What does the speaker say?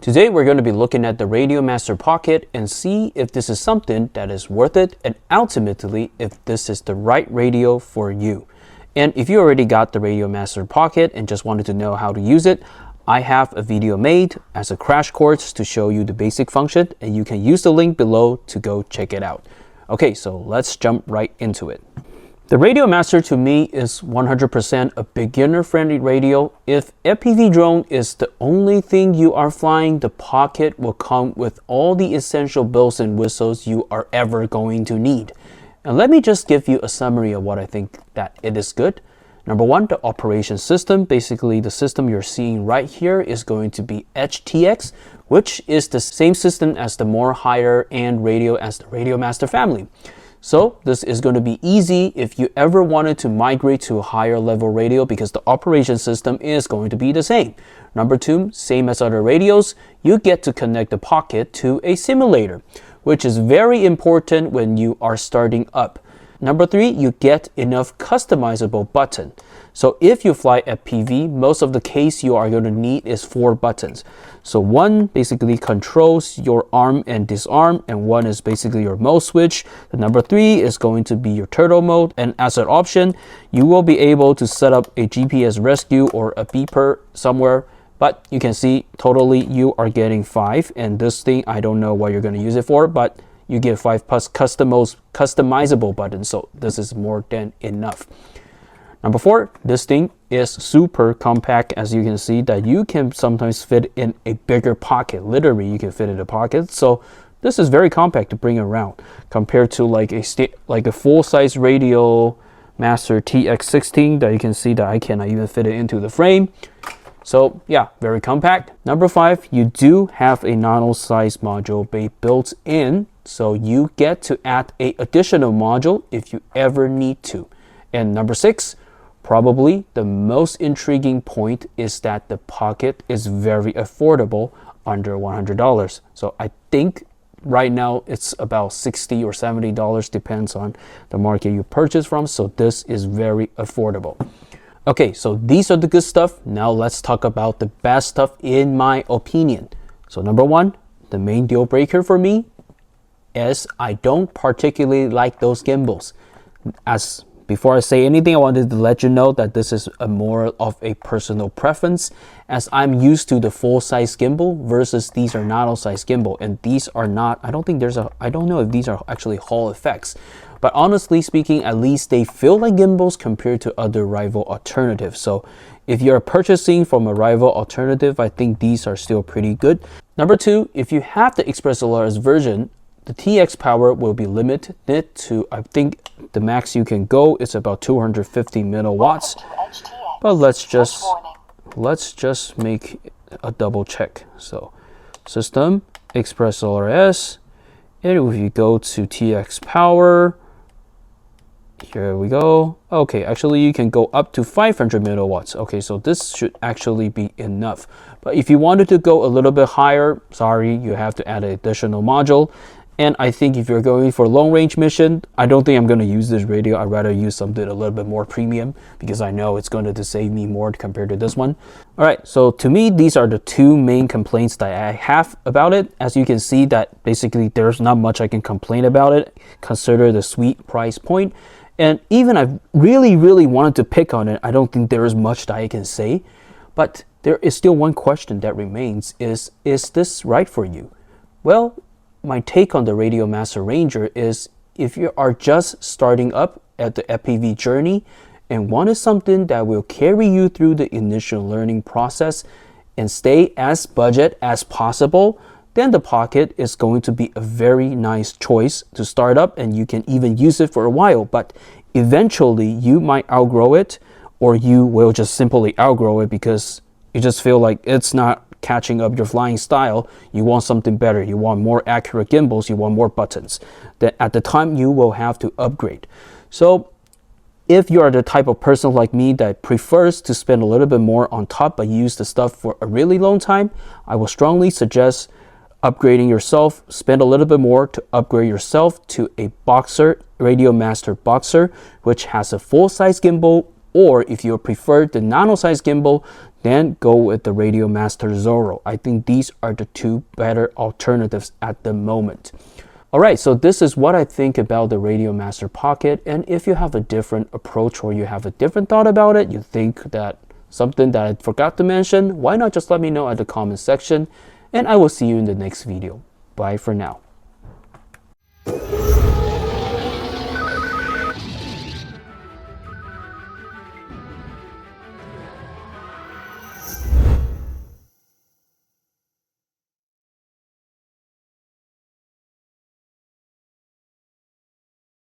Today we're going to be looking at the Radiomaster Pocket and see if this is something that is worth it and ultimately if this is the right radio for you. And if you already got the Radiomaster Pocket and just wanted to know how to use it, I have a video made as a crash course to show you the basic function, and you can use the link below to go check it out. Okay, so let's jump right into it. The Radiomaster to me is 100% a beginner-friendly radio. If FPV drone is the only thing you are flying, the Pocket will come with all the essential bells and whistles you are ever going to need. And let me just give you a summary of what I think that it is good. Number one, the operation system. Basically, the system you're seeing right here is going to be HTX, which is the same system as the more higher-end radio as the Radiomaster family. So this is going to be easy if you ever wanted to migrate to a higher level radio because the operation system is going to be the same. Number two, same as other radios, you get to connect the Pocket to a simulator, which is very important when you are starting up. Number three, you get enough customizable button. So if you fly FPV, most of the case you are going to need is 4 buttons. So one basically controls your arm and disarm, and one is basically your mode switch. The number 3 is going to be your turtle mode, and as an option, you will be able to set up a GPS rescue or a beeper somewhere. But you can see totally you are getting 5, and this thing I don't know what you're going to use it for, but you get 5 plus customizable buttons, so this is more than enough. Number 4, this thing is super compact, as you can see that you can sometimes fit in a bigger pocket. Literally, you can fit in a pocket. So this is very compact to bring around compared to like a full-size Radiomaster TX16 that you can see that I cannot even fit it into the frame. So yeah, very compact. Number 5, you do have a nano-size module bay built in, so you get to add an additional module if you ever need to. And number 6, probably the most intriguing point is that the Pocket is very affordable, under $100. So I think right now it's about $60 or $70, depends on the market you purchase from. So this is very affordable. Okay, so these are the good stuff. Now let's talk about the bad stuff in my opinion. So number 1, the main deal breaker for me is I don't particularly like those gimbals. As before I say anything, I wanted to let you know that this is more of a personal preference, as I'm used to the full-size gimbal versus these are nano-size gimbal, and these are not, I don't know if these are actually Hall effects. But honestly speaking, at least they feel like gimbals compared to other rival alternatives. So if you're purchasing from a rival alternative, I think these are still pretty good. Number 2, if you have the XpressLRS version, the TX power will be limited to, I think the max you can go is about 250 milliwatts. But let's just make a double check. So system, XpressLRS, and if you go to TX power, here we go. Okay, actually you can go up to 500 milliwatts. Okay, so this should actually be enough. But if you wanted to go a little bit higher, sorry, you have to add an additional module. And I think if you're going for long range mission, I don't think I'm going to use this radio. I'd rather use something a little bit more premium because I know it's going to save me more compared to this one. All right, so to me, these are the 2 main complaints that I have about it. As you can see that basically there's not much I can complain about it. Consider the sweet price point. And even I really wanted to pick on it, I don't think there is much that I can say. But there is still one question that remains is this right for you? Well, my take on the Radiomaster Ranger is if you are just starting up at the FPV journey and wanted something that will carry you through the initial learning process and stay as budget as possible, then the Pocket is going to be a very nice choice to start up, and you can even use it for a while. But eventually you might outgrow it, or you will just simply outgrow it because you just feel like it's not catching up your flying style. You want something better, you want more accurate gimbals, you want more buttons. Then at the time you will have to upgrade. So if you are the type of person like me that prefers to spend a little bit more on top but use the stuff for a really long time, I will strongly suggest upgrading yourself. Spend a little bit more to upgrade yourself to a Boxer, Radiomaster Boxer, which has a full-size gimbal, or if you prefer the nano-size gimbal, then go with the Radiomaster Zorro. I think these are the two better alternatives at the moment. Alright, so this is what I think about the Radiomaster Pocket, and if you have a different approach or you have a different thought about it, you think that something that I forgot to mention, why not just let me know at the comment section, and I will see you in the next video. Bye for now.